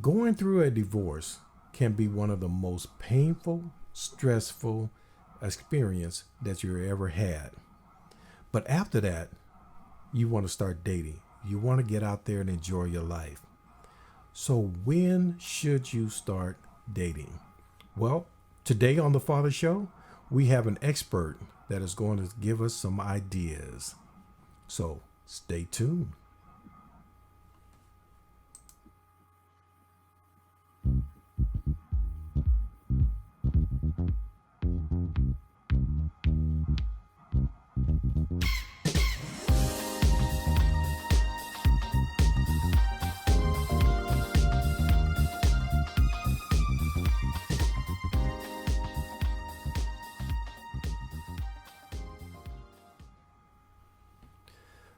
Going through a divorce can be one of the most painful, stressful experience that you ever had. But after that, you want to start dating. You want to get out there and enjoy your life. So when should you start dating? Well, today on the Father Show, we have an expert that is going to give us some ideas. So stay tuned.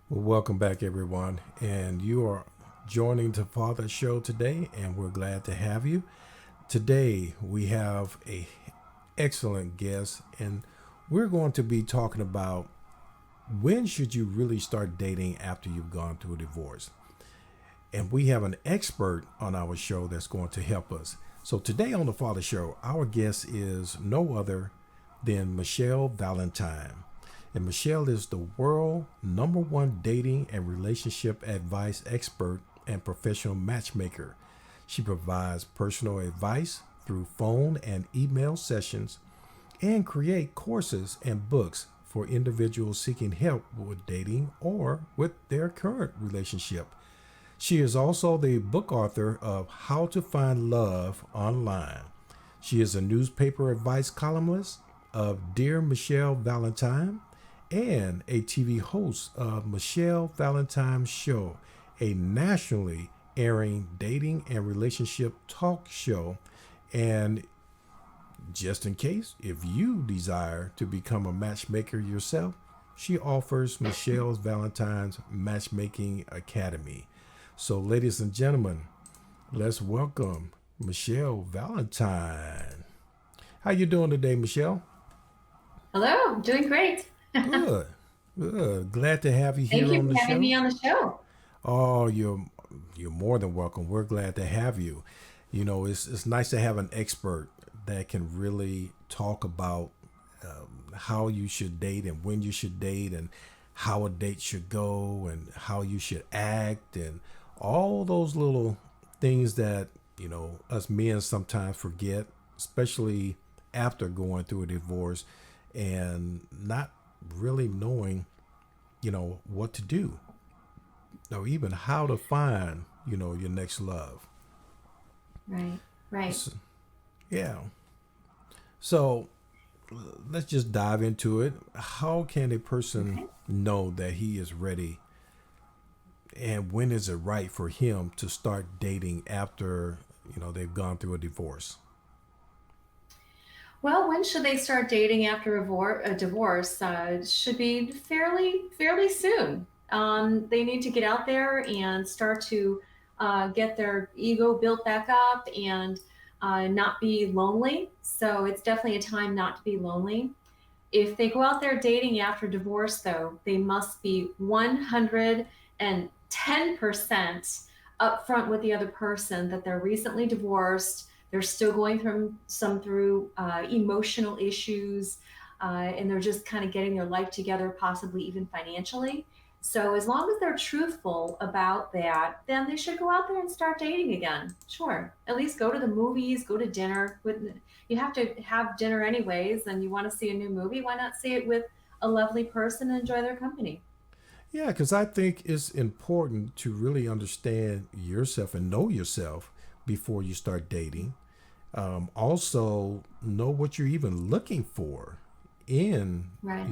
Well, welcome back, everyone. And you are joining the Father Show today, and we're glad to have you. Today, we have a excellent guest, and we're going to be talking about when should you really start dating after you've gone through a divorce. And we have an expert on our show that's going to help us. So today on the Father Show, our guest is no other than Michelle Valentine. And Michelle is the world number one dating and relationship advice expert and professional matchmaker. She provides personal advice through phone and email sessions and create courses and books for individuals seeking help with dating or with their current relationship. She is also the book author of How to Find Love Online. She is a newspaper advice columnist of Dear Michelle Valentine and a TV host of Michelle Valentine's Show, a nationally airing dating and relationship talk show. And just in case, if you desire to become a matchmaker yourself, she offers Michelle's Valentine's Matchmaking Academy. So, ladies and gentlemen, let's welcome Michelle Valentine. How you doing today, Michelle? Hello, I'm doing great. Good. Good. Glad to have you Thank here you on the for having show. me on the show. Oh, you're more than welcome. We're glad to have you. You know, it's nice to have an expert that can really talk about how you should date and when you should date and how a date should go and how you should act and all those little things that, us men sometimes forget, especially after going through a divorce and not really knowing, what to do or even how to find, your next love. Right, right. So, yeah. So let's just dive into it. How can a person Okay. know that he is ready, and when is it right for him to start dating after, they've gone through a divorce? Well, when should they start dating after a divorce? Should be fairly soon. They need to get out there and start to get their ego built back up and not be lonely. So it's definitely a time not to be lonely. If they go out there dating after divorce, though, they must be 110% upfront with the other person that they're recently divorced. They're still going through emotional issues, and they're just kind of getting their life together, possibly even financially. So as long as they're truthful about that, then they should go out there and start dating again. Sure, at least go to the movies, go to dinner with you have to have dinner anyways and you want to see a new movie, why not see it with a lovely person and enjoy their company? Yeah, because I think it's important to really understand yourself and know yourself before you start dating. Also, know what you're even looking for in, Right.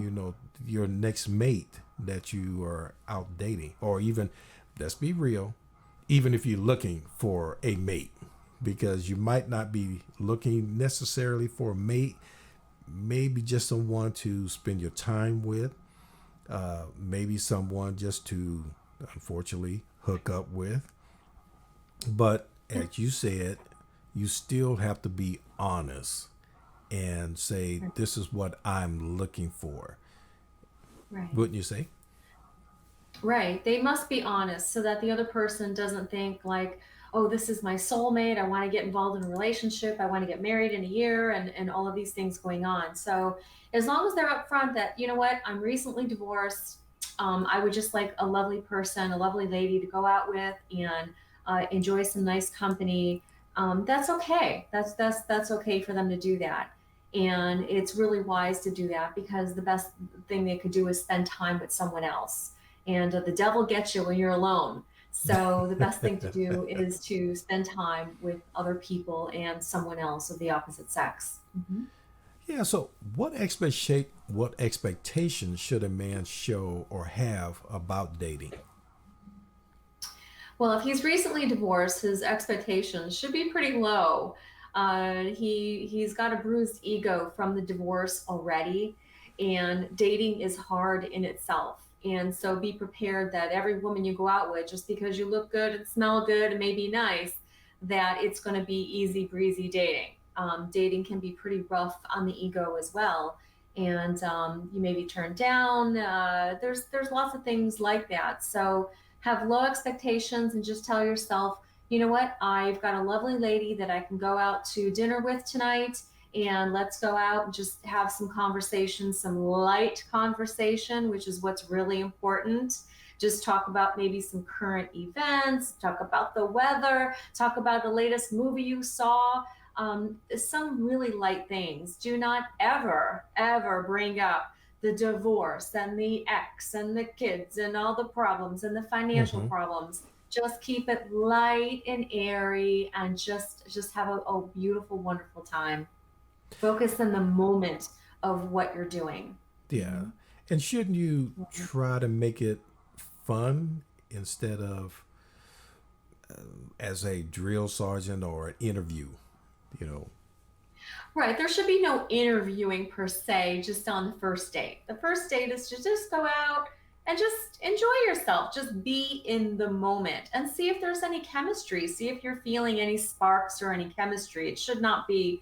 your next mate that you are out dating, or even, let's be real, even if you're looking for a mate, because you might not be looking necessarily for a mate, maybe just someone to spend your time with, maybe someone just to, unfortunately, hook up with. But as you said, you still have to be honest and say, this is what I'm looking for. Right. Wouldn't you say? Right. They must be honest so that the other person doesn't think like, oh, this is my soulmate. I want to get involved in a relationship. I want to get married in a year, and all of these things going on. So as long as they're upfront that, you know what, I'm recently divorced. I would just like a lovely person, a lovely lady to go out with and enjoy some nice company. That's okay. That's okay for them to do that. And it's really wise to do that because the best thing they could do is spend time with someone else. And the devil gets you when you're alone. So the best thing to do is to spend time with other people and someone else of the opposite sex. Mhm. Yeah, so what expectations should a man show or have about dating? Well, if he's recently divorced, his expectations should be pretty low. He's got a bruised ego from the divorce already, and dating is hard in itself. And so be prepared that every woman you go out with, just because you look good and smell good and may be nice, that it's going to be easy breezy dating. Dating can be pretty rough on the ego as well, and you may be turned down. There's lots of things like that. So have low expectations and just tell yourself, you know what, I've got a lovely lady that I can go out to dinner with tonight, and let's go out and just have some conversation, some light conversation, which is what's really important. Just talk about maybe some current events, talk about the weather, talk about the latest movie you saw, some really light things. Do not ever bring up the divorce and the ex and the kids and all the problems and the financial Hmm. problems. Just keep it light and airy and just have a beautiful, wonderful time. Focus on the moment of what you're doing. Yeah. Mhm. And shouldn't you try to make it fun instead of as a drill sergeant or an interview, you know? Right. There should be no interviewing per se, just on the first date. The first date is to just go out and just enjoy yourself. Just be in the moment and see if there's any chemistry. See if you're feeling any sparks or any chemistry. It should not be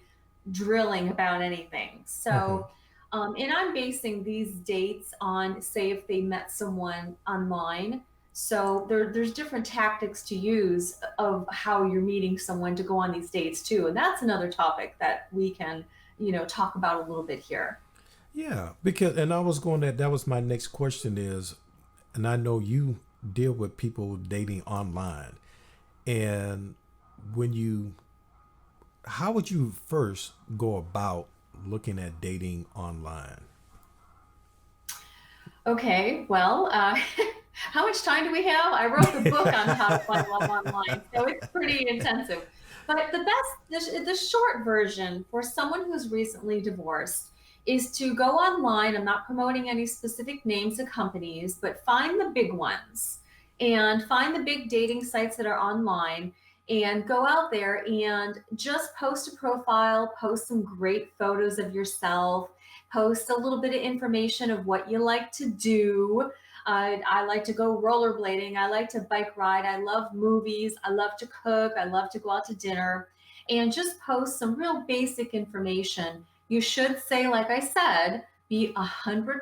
drilling about anything. Hmm. So, and I'm basing these dates on, say, if they met someone online. So there's different tactics to use of how you're meeting someone to go on these dates too, and that's another topic that we can, talk about a little bit here. Yeah, because and I was going that was my next question is, and I know you deal with people dating online, and when you, how would you first go about looking at dating online? Okay, well, how much time do we have? I wrote the book on how to find love online, so it's pretty intensive. But the short version for someone who's recently divorced is to go online. I'm not promoting any specific names of companies, but find the big ones and find the big dating sites that are online and go out there and just post a profile, post some great photos of yourself, post a little bit of information of what you like to do. I like to go rollerblading. I like to bike ride. I love movies. I love to cook. I love to go out to dinner and just post some real basic information. You should say, like I said, be 100%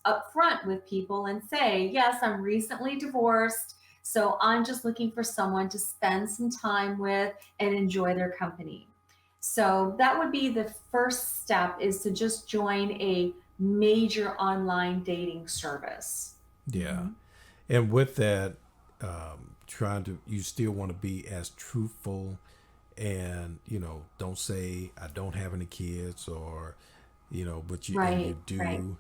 upfront with people and say, yes, I'm recently divorced. So I'm just looking for someone to spend some time with and enjoy their company. So that would be the first step, is to just join a major online dating service. Yeah, Mhm. and with that, trying to you still want to be as truthful, and don't say I don't have any kids, or but you Right, right. do.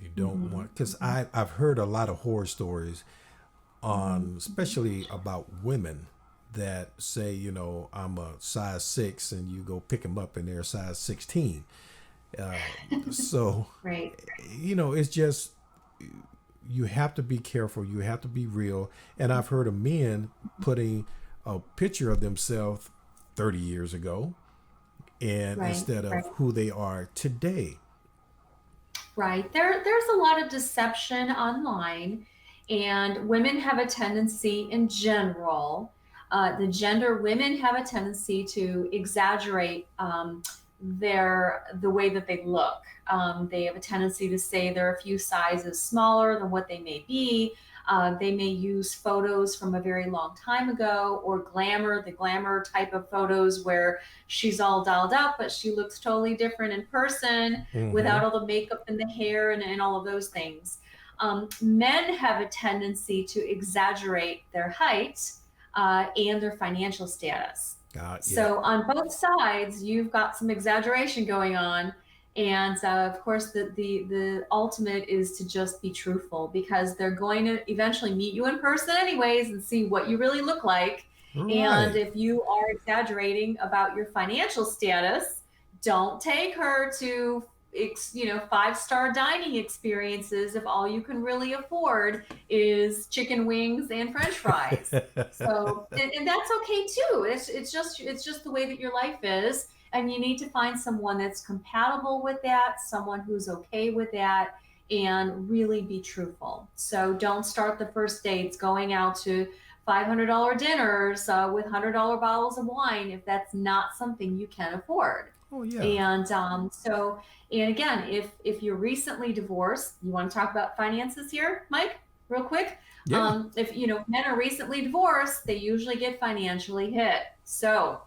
You don't Hmm. want, because Hmm. I've heard a lot of horror stories Hmm. on, especially about women that say, I'm a size 6, and you go pick them up and they're size 16. So Right. it's just, you have to be careful, you have to be real. And I've heard of men putting a picture of themselves 30 years ago, and Right, instead right, of who they are today. right. There's a lot of deception online, and women have a tendency in general, the gender women have a tendency to exaggerate the way that they look. They have a tendency to say they're a few sizes smaller than what they may be. They may use photos from a very long time ago, or the glamour type of photos where she's all dolled up, but she looks totally different in person Mm-hmm. without all the makeup and the hair and all of those things. Men have a tendency to exaggerate their height and their financial status. Yeah. So on both sides, you've got some exaggeration going on. And of course, the ultimate is to just be truthful, because they're going to eventually meet you in person anyways and see what you really look like. And Right. if you are exaggerating about your financial status, don't take her to, five-star dining experiences if all you can really afford is chicken wings and French fries. So, and that's okay too. It's just the way that your life is, and you need to find someone that's compatible with that, someone who's okay with that, and really be truthful. So don't start the first dates going out to $500 dinners with $100 bottles of wine if that's not something you can afford. Oh yeah. And and again, if you're recently divorced, you want to talk about finances here, Mike, real quick. Yeah. If men are recently divorced, they usually get financially hit. So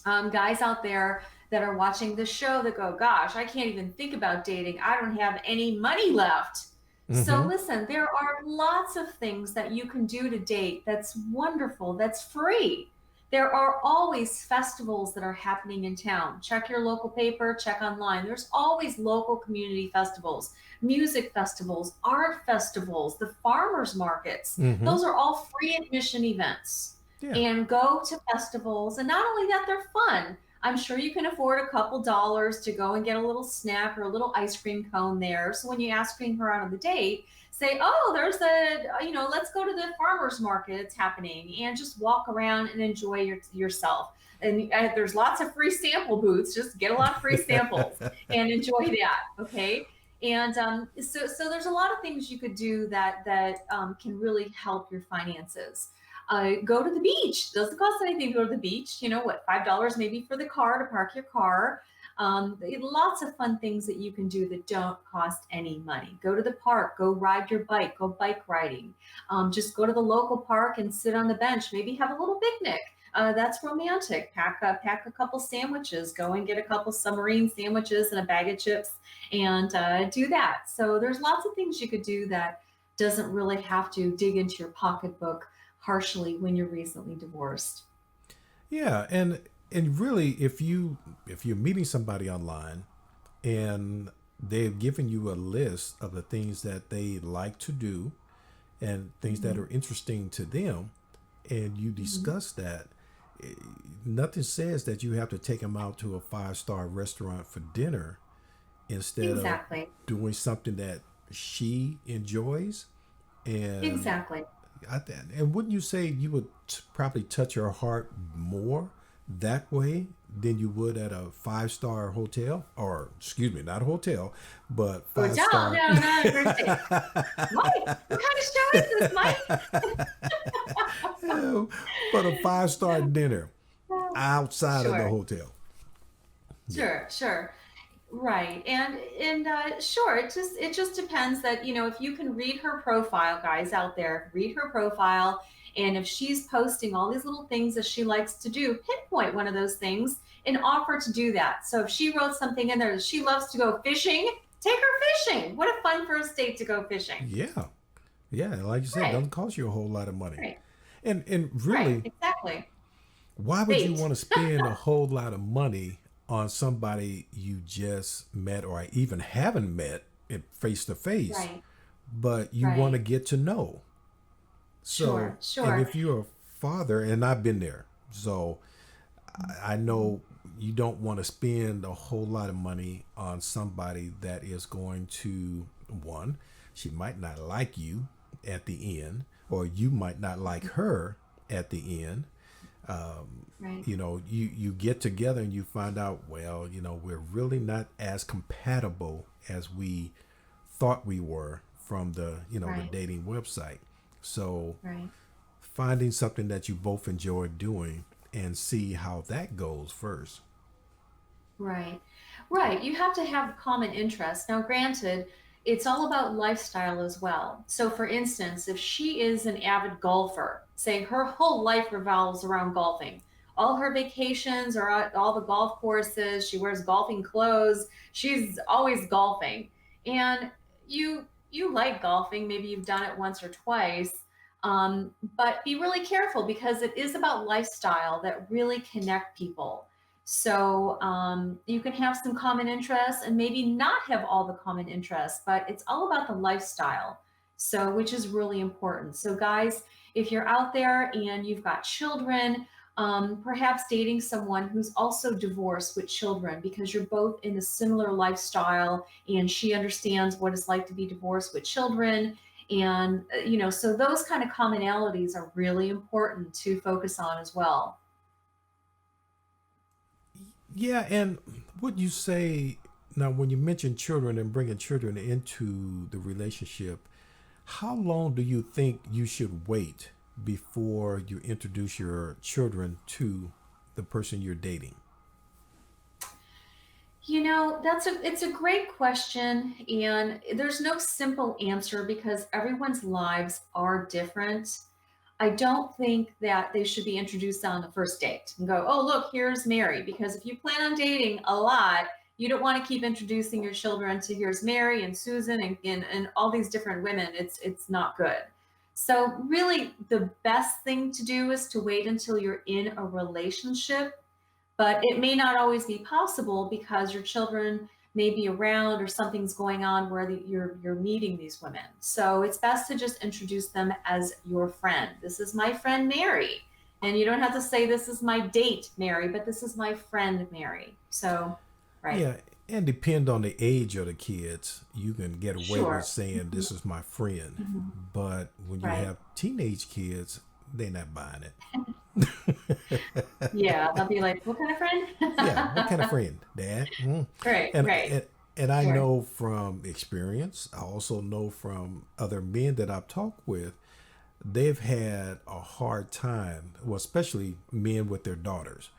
guys out there that are watching this show that go, gosh, I can't even think about dating. I don't have any money left. So Mm-hmm. listen, there are lots of things that you can do to date that's wonderful, that's free. There are always festivals that are happening in town. Check your local paper, check online. There's always local community festivals, music festivals, art festivals, the farmers markets. Mm-hmm. Those are all free admission events. Yeah. And go to festivals. And not only that, they're fun. I'm sure you can afford a couple dollars to go and get a little snack or a little ice cream cone there. So when you ask her out on the date, say, oh, there's let's go to the farmer's market. It's happening. And just walk around and enjoy yourself. And there's lots of free sample booths. Just get a lot of free samples and enjoy that. Okay. And so there's a lot of things you could do that can really help your finances. Go to the beach. Doesn't cost anything to go to the beach. You know what? $5 maybe for the car to park your car. Lots of fun things that you can do that don't cost any money. Go to the park. Go ride your bike. Go bike riding. Just go to the local park and sit on the bench. Maybe have a little picnic. That's romantic. Pack a couple sandwiches. Go and get a couple submarine sandwiches and a bag of chips, and do that. So there's lots of things you could do that doesn't really have to dig into your pocketbook harshly when you're recently divorced. Yeah. And really, if you're meeting somebody online and they've given you a list of the things that they like to do and things that Mhm. are interesting to them, and you Mhm. discuss that, eh, nothing says that you have to take them out to a five-star restaurant for dinner instead of Exactly. doing something that she enjoys. And Exactly. and wouldn't you say you would probably touch her heart more that way than you would at a five-star hotel? Or, excuse me, not a hotel, but five Hotel? star. No, not a first date. Mike, what kind of show is this, Mike? But a five-star dinner outside of the Sure, hotel. Yeah. sure. Right. And sure, it just depends that, if you can read her profile, guys out there, read her profile, and if she's posting all these little things that she likes to do, pinpoint one of those things and offer to do that. So if she wrote something in there that she loves to go fishing, take her fishing. What a fun first date to go fishing. Yeah. Yeah. And like you said, it Right. doesn't cost you a whole lot of money. Right. And Right. really, Exactly. why would you Bait. want to spend a whole lot of money on somebody you just met or even haven't met face to face, Right. but you want to Right. get to know? So, Sure. and Sure. if you're a father, and I've been there, so I Mhm. know you don't want to spend a whole lot of money on somebody that is going to, one, she might not like you at the end, or you might not like her at the end. Right. You get together and you find out, well, we're really not as compatible as we thought we were from the Right. dating website. So Right. finding something that you both enjoy doing and see how that goes first. Right. Right. You have to have common interests. Now, granted, it's all about lifestyle as well. So, for instance, if she is an avid golfer, say her whole life revolves around golfing, all her vacations are at all the golf courses, she wears golfing clothes, she's always golfing. And you like golfing, maybe you've done it once or twice, but be really careful because it is about lifestyle that really connect people. So you can have some common interests and maybe not have all the common interests, but it's all about the lifestyle. So, which is really important. So, guys, if you're out there and you've got children, perhaps dating someone who's also divorced with children because you're both in a similar lifestyle and she understands what it's like to be divorced with children. And, so those kind of commonalities are really important to focus on as well. Yeah, and would you say now when you mention children and bringing children into the relationship, how long do you think you should wait before you introduce your children to the person you're dating? It's a great question, and there's no simple answer because everyone's lives are different. I don't think that they should be introduced on the first date and go, "Oh, look, here's Mary," because if you plan on dating a lot, you don't want to keep introducing your children to here's Mary and Susan and all these different women. It's not good. So really the best thing to do is to wait until you're in a relationship, but it may not always be possible because your children may be around or something's going on where you're meeting these women. So it's best to just introduce them as your friend. This is my friend Mary, and you don't have to say this is my date Mary, but this is my friend Mary. So, right, Yeah, and depend on the age of the kids, you can get away with sure, saying this is my friend. hmm But when you right, have teenage kids, they're not buying it. yeah, they'll be like, "What kind of Yeah, what kind of friend?" friend, Dad? Mm. Right, And, right, and and I sure. know from experience. I also know from other men that I've talked with. They've had a hard time, well, especially men with their daughters,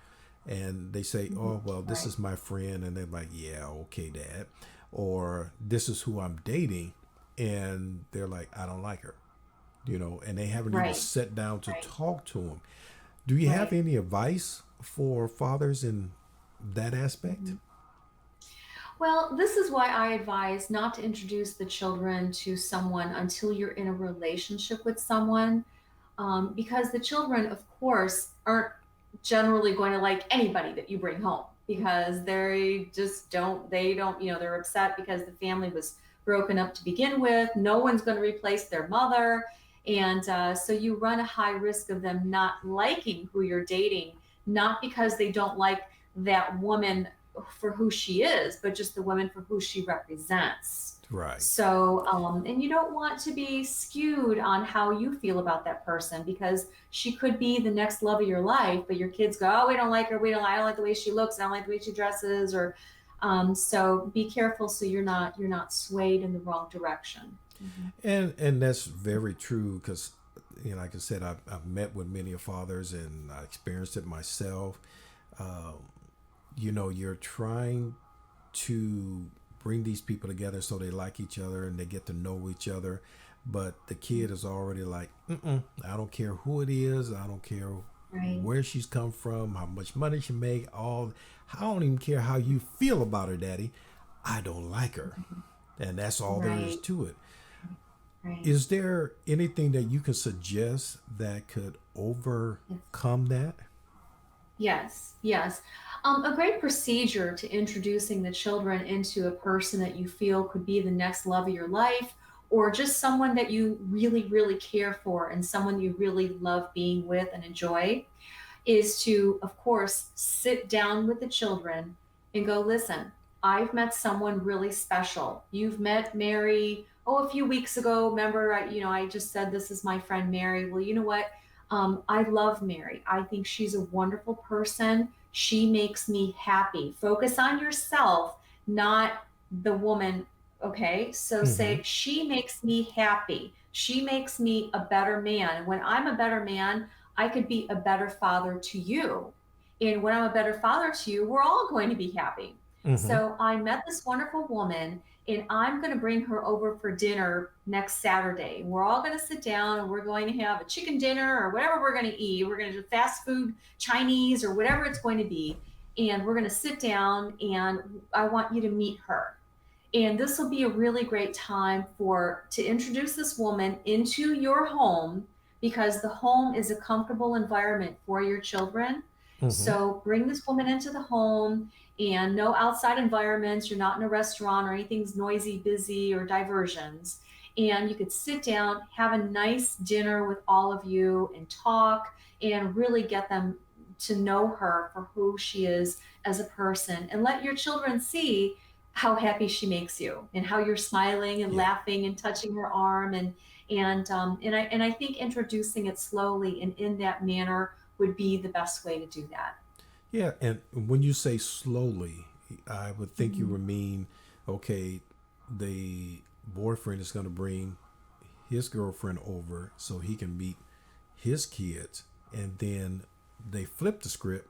and they say, Mhm. "Oh, well, this Right, is my friend," and they're like, "Yeah, okay, Dad," or "This is who I'm dating," and they're like, "I don't like her," and they haven't even right, sat down to right, talk to him. Do you have right. any advice for fathers in that aspect? Mhm. Well, this is why I advise not to introduce the children to someone until you're in a relationship with someone, because the children, of course, aren't generally going to like anybody that you bring home because they don't, they're upset because the family was broken up to begin with. No one's going to replace their mother. And so you run a high risk of them not liking who you're dating, not because they don't like that woman for who she is, but just the woman for who she represents. Right. So, and you don't want to be skewed on how you feel about that person because she could be the next love of your life, but your kids go, "Oh, we don't like her. I don't like the way she looks. I don't like the way she dresses." Or, so be careful so you're not swayed in the wrong direction. Mhm. And that's very true because, like I said, I've met with many fathers and I experienced it myself. Uh, you're trying to bring these people together so they like each other and they get to know each other. But the kid is already like, mm-mm, I don't care who it is. I don't care Right. where she's come from, how much money she make. I don't even care how you feel about her, Daddy. I don't like her, Mhm. and that's all there is Right. to it. Right. Is there anything that you could suggest that could Yes. overcome that? Yes, yes. A great procedure to introducing the children into a person that you feel could be the next love of your life, or just someone that you really, really care for and someone you really love being with and enjoy, is to, of course, sit down with the children and go, "Listen, I've met someone really special. You've met Mary, oh, a few weeks ago. Remember, I just said this is my friend Mary. Well, you know what? I love Mary. I think she's a wonderful person. She makes me happy. Focus on yourself, not the woman. Okay. So Mm-hmm. say, she makes me happy. She makes me a better man. And when I'm a better man, I could be a better father to you. And when I'm a better father to you, we're all going to be happy. Mm-hmm. So I met this wonderful woman, and I'm going to bring her over for dinner next Saturday. We're all going to sit down and we're going to have a chicken dinner or whatever we're going to eat. We're going to do fast food, Chinese, or whatever it's going to be. And we're going to sit down, and I want you to meet her. And this will be a really great time for to introduce this woman into your home, because the home is a comfortable environment for your children. Mm-hmm. So bring this woman into the home, and no outside environments. You're not in a restaurant or anything's noisy, busy, or diversions. And you could sit down, have a nice dinner with all of you and talk and really get them to know her for who she is as a person, and let your children see how happy she makes you and how you're smiling and Yeah. laughing and touching her arm, and I think introducing it slowly and in that manner would be the best way to do that. Yeah. And when you say slowly, I would think you Mhm. would mean, okay, the boyfriend is going to bring his girlfriend over so he can meet his kids, and then they flip the script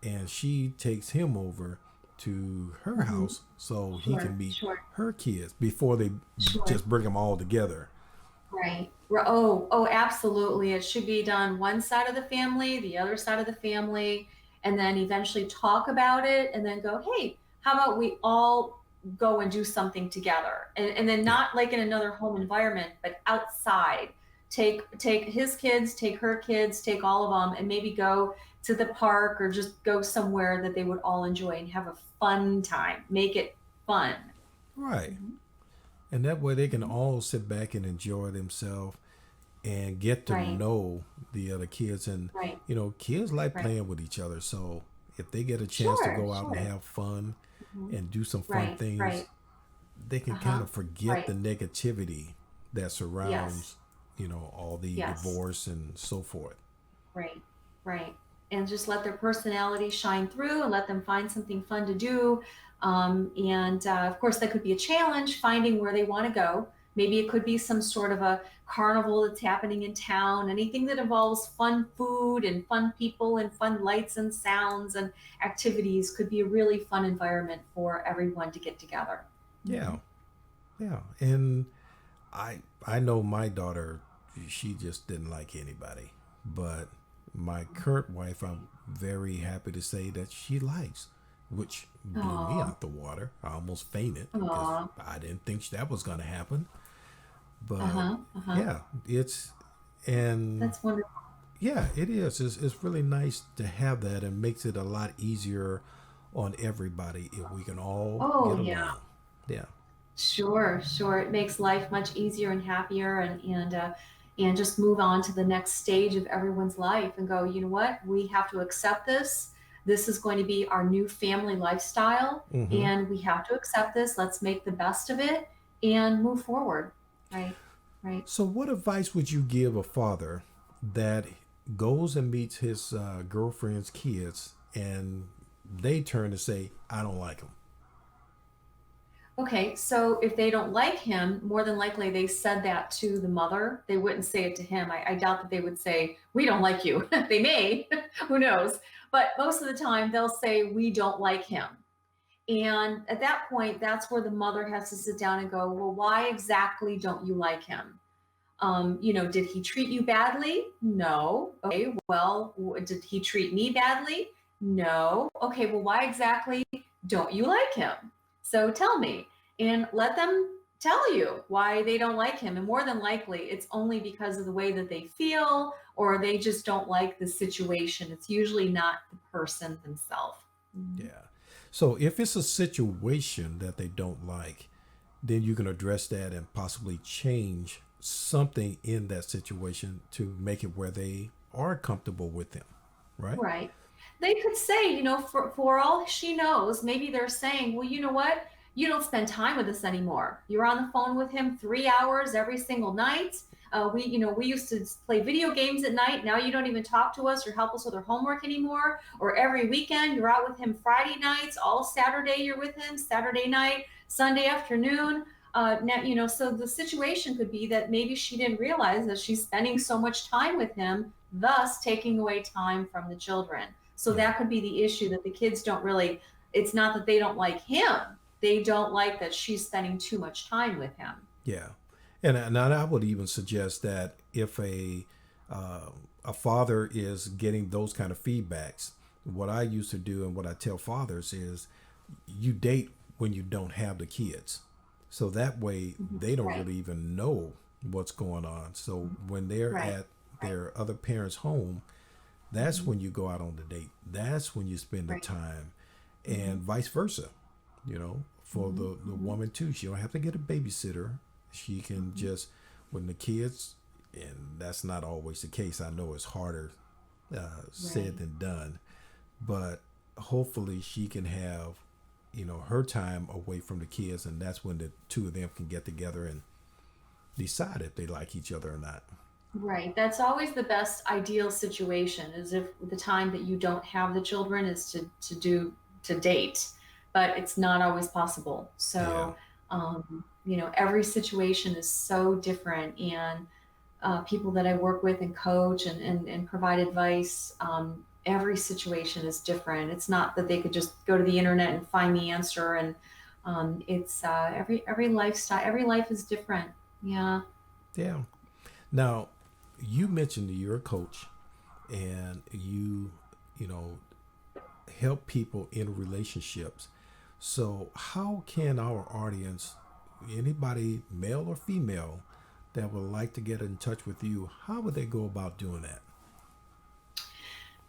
and she takes him over to her Mhm. house so he Sure, can meet sure, her kids before they sure. just bring them all together. Right. Oh, absolutely. It should be done one side of the family, the other side of the family, and then eventually talk about it and then go, hey, how about we all go and do something together? And then Yeah. not like in another home environment, but outside. Take his kids, take her kids, take all of them, and maybe go to the park or just go somewhere that they would all enjoy and have a fun time. Make it fun. Right. Mhm. And that way they can Mhm. all sit back and enjoy themselves and get to Right, know the other kids. And right, kids like right. playing with each other, so if they get a chance to Sure, go out and sure. have fun Mhm. and do some fun Right, things, right. they can kind Uh-huh. of forget Right. the negativity that Yes. surrounds all the Yes. divorce and so forth. Right. Right. And just let their personality shine through and let them find something fun to do. And of course, that could be a challenge finding where they want to go. Maybe it could be some sort of a carnival that's happening in town, anything that involves fun food and fun people and fun lights and sounds and activities could be a really fun environment for everyone to get together. Yeah. Mhm. Yeah. And I know my daughter, she just didn't like anybody, but my current wife, I'm very happy to say that she likes, which blew me Aw, out the water. I almost fainted because aw, I didn't think that was going to happen. But uh-huh, uh-huh. yeah, it's and That's wonderful. yeah, it is. It's really nice to have that, and makes it a lot easier on everybody if we can all Oh, get yeah. along. Yeah. Sure, sure. It makes life much easier and happier, and just move on to the next stage of everyone's life and go, you know what? We have to accept this. This is going to be our new family lifestyle, Mm-hmm. and we have to accept this. Let's make the best of it and move forward. Right, right. So, what advice would you give a father that goes and meets his girlfriend's kids and they turn to say, I don't like them? Okay, so if they don't like him, more than likely they said that to the mother. They wouldn't say it to him. I doubt that they would say, we don't like you. They may, who knows? But most of the time they'll say, we don't like him. And at that point, that's where the mother has to sit down and go, well, why exactly don't you like him? Did he treat you badly? No. Okay, well, did he treat me badly? No. Okay, well, why exactly don't you like him? So tell me, and let them tell you why they don't like him. And more than likely, it's only because of the way that they feel, or they just don't like the situation. It's usually not the person themselves. Mhm. Yeah. So, if it's a situation that they don't like, then you can address that and possibly change something in that situation to make it where they are comfortable with them, right? Right. They could say, for all she knows, maybe they're saying, well, you know what? You don't spend time with us anymore. You're on the phone with him 3 hours every single night. We used to play video games at night. Now you don't even talk to us or help us with our homework anymore. Or every weekend you're out with him Friday nights, all Saturday you're with him, Saturday night, Sunday afternoon. Now, so the situation could be that maybe she didn't realize that she's spending so much time with him, thus taking away time from the children. So Yeah. that could be the issue, that the kids don't really. It's not that they don't like him. They don't like that she's spending too much time with him. Yeah, and I would even suggest that if uh, a father is getting those kind of feedbacks, what I used to do and what I tell fathers is, you date when you don't have the kids, so that way Mhm. they don't Right, really even know what's going on. So when they're right, at right, their other parents' home, that's hmm when you go out on the date. That's when you spend the right, time, hmm and vice versa. For hmm the hmm woman too, she don't have to get a babysitter. She can hmm just, when the kids, and that's not always the case. I know it's harder said right. than done, but hopefully she can have, her time away from the kids, and that's when the two of them can get together and decide if they like each other or not. Right. That's always the best ideal situation is if the time that you don't have the children is to date, but it's not always possible. Yeah, So, every situation is so different, and people that I work with and coach and provide advice, every situation is different. It's not that they could just go to the internet and find the answer, and it's every lifestyle, every life is different. Yeah. yeah. Now, you mentioned that you're a coach, and you know, help people in relationships. So, how can our audience, anybody, male or female, that would like to get in touch with you, how would they go about doing that?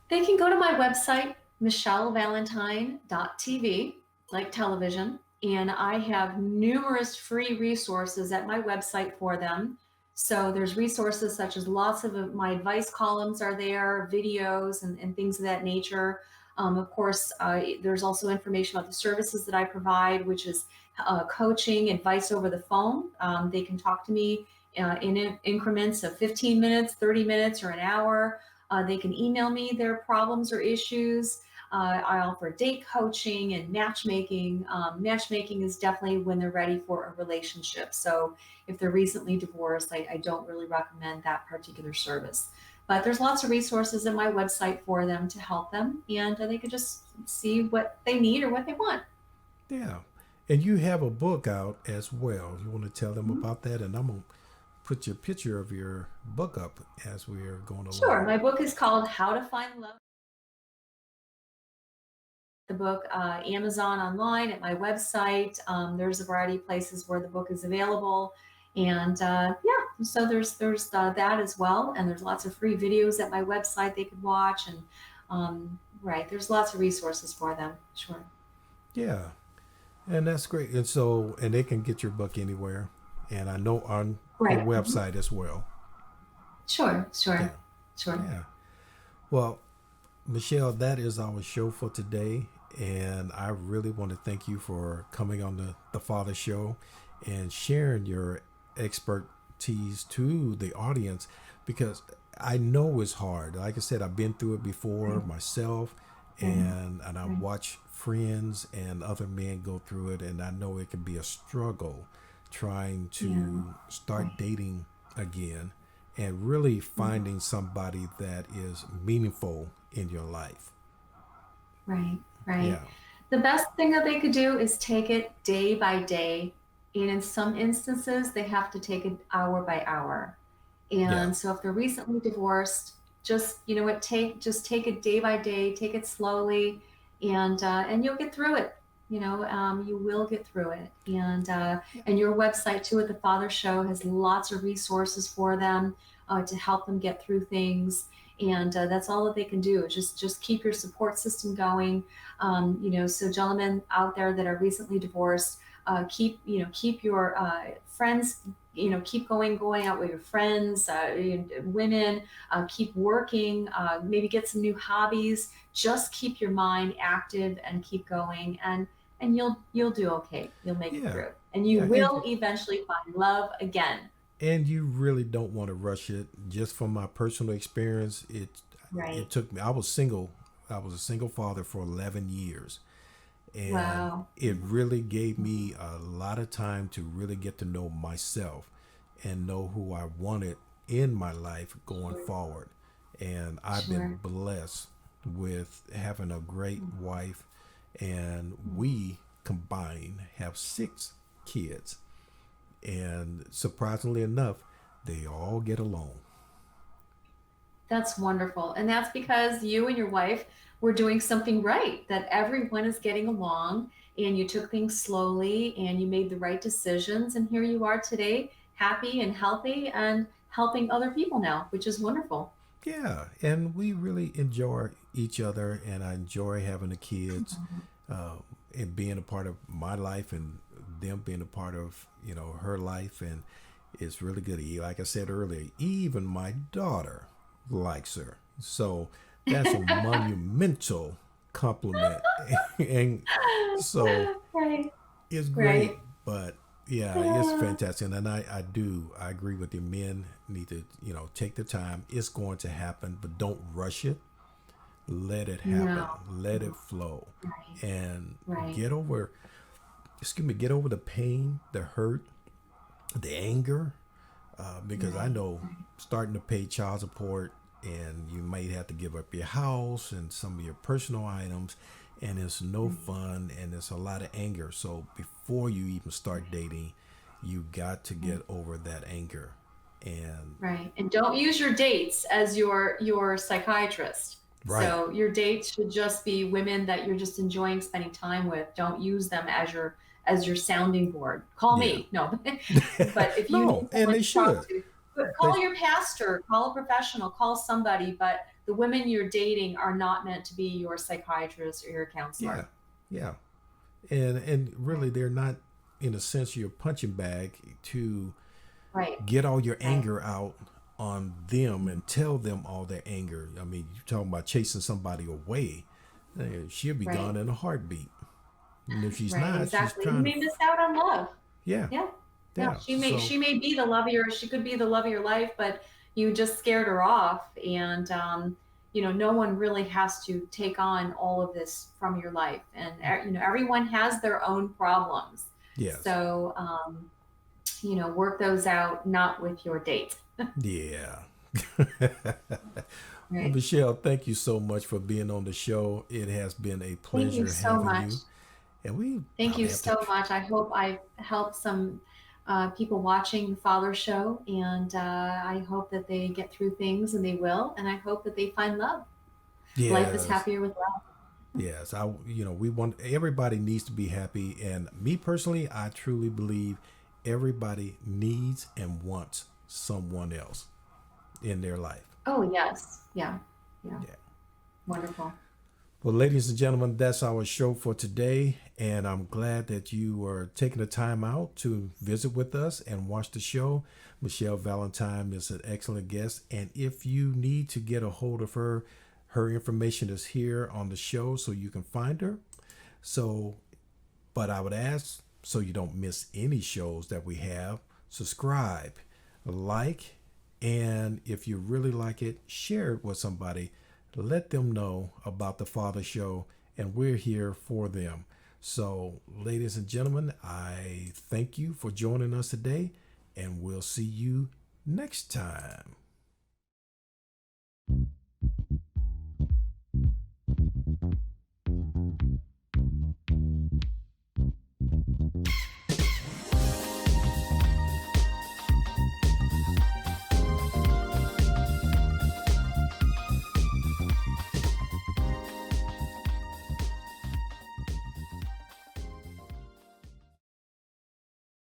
They can go to my website, michellevalentine.tv, like television, and I have numerous free resources at my website for them. So there's resources such as lots of my advice columns are there, videos and things of that nature. Of course, there's also information about the services that I provide, which is coaching, advice over the phone. They can talk to me in increments of 15 minutes, 30 minutes, or an hour. They can email me their problems or issues. I offer date coaching and matchmaking. Matchmaking is definitely when they're ready for a relationship. So if they're recently divorced, I don't really recommend that particular service. But there's lots of resources at my website for them to help them, and they can just see what they need or what they want. Yeah. And you have a book out as well. You want to tell them Mhm. about that? And I'm going to put your picture of your book up as we are going Sure. along. My book is called How to Find Love. The book Amazon online at my website. There's a variety of places where the book is available, and yeah, so there's that as well, and there's lots of free videos at my website they could watch, and right, there's lots of resources for them. Sure. Yeah. And that's great. And so, and they can get your book anywhere. And I know on your Right. Mhm. website as well. Sure. Sure. Yeah. Sure. Yeah. Well, Michelle, that is our show for today. And I really want to thank you for coming on the Father Show and sharing your expertise to the audience, because I know it's hard. Like I said, I've been through it before Right. myself, Right. and I Right. watch friends and other men go through it, and I know it can be a struggle trying Yeah. to start Right. dating again and really Mhm. finding somebody that is meaningful in your life. Right. Right. Yeah. The best thing that they could do is take it day by day. And in some instances, they have to take it hour by hour. Yeah. And so if they're recently divorced, just you know what, just take it day by day, take it slowly, and you'll get through it. You will get through it. And your website too at the Father Show has lots of resources for them to help them get through things. And that's all that they can do. Just keep your support system going. So gentlemen out there that are recently divorced, keep your friends, keep going out with your friends, women, keep working, maybe get some new hobbies. Just keep your mind active and keep going, and you'll do okay. You'll make it Yeah. through, and you Yeah. will eventually find love again. And you really don't want to rush it. Just from my personal experience, it Right. took me. I was single. I was a single father for 11 years, and Wow. it really gave me a lot of time to really get to know myself and know who I wanted in my life going Sure. forward. And I've been Sure. blessed with having a great wife and we combined have 6 kids. And surprisingly enough, they all get along. That's wonderful. And that's because you and your wife were doing something right, that everyone is getting along and you took things slowly and you made the right decisions. And here you are today, happy and healthy and helping other people now, which is wonderful. Yeah, and we really enjoy each other, and I enjoy having the kids, Mhm. uh, and being a part of my life, and them being a part of her life, and it's really good. Like I said earlier, even my daughter likes her, so that's a monumental compliment, and so Right, it's great. right. But yeah, it's Yeah. fantastic, and I agree with you. Men need to take the time. It's going to happen, but don't rush it. Let it No, happen. Let it flow, right, and right. get over. Excuse me. Get over the pain, the hurt, the anger, because I Right, know right, starting to pay child support, and you might have to give up your house and some of your personal items, and it's no right, fun, and it's a lot of anger. So before you even start dating, you got to right, get over that anger. And right. And don't use your dates as your psychiatrist. right, So your dates should just be women that you're just enjoying spending time with. Don't use them as your sounding board. Call yeah, me. No. But if you need no, and someone they to talk should. to, but They, call your pastor, call a professional, call somebody, but the women you're dating are not meant to be your psychiatrist or your yeah, counselor. yeah, and really, Right. they're not, in a sense, your punching bag to Right. get all your Right. anger out on them and tell them all their anger. I mean, you're talking about chasing somebody away. She'll be Right. gone in a heartbeat. And if she's Right. not, she's Exactly. You trying to, may miss out on love. yeah, Yeah. Yeah. yeah. She may So, she may be the love of your she could be the love of your life, but you just scared her off. And no one really has to take on all of this from your life. And everyone has their own problems. yes, So work those out, not with your date. yeah. Well, Right. Michelle, thank you so much for being on the show. It has been a Thank you pleasure so having much. you. And we Thank you probably have to, so much. I hope I helped some people watching the Father Show, and I hope that they get through things, and they will. And I hope that they find love. Life is yes, happier with love. yes. We want everybody needs to be happy. And me personally, I truly believe everybody needs and wants someone else in their life. Oh, yes. Yeah. Yeah. Yeah. Wonderful. Well, ladies and gentlemen, that's our show for today. And I'm glad that you are taking the time out to visit with us and watch the show. Michelle Valentine is an excellent guest. And if you need to get a hold of her, her information is here on the show so you can find her. So, but I would ask, so you don't miss any shows that we have, subscribe, like, and if you really like it, share it with somebody. Let them know about the Father Show, and we're here for them. So, ladies and gentlemen, I thank you for joining us today, and we'll see you next time.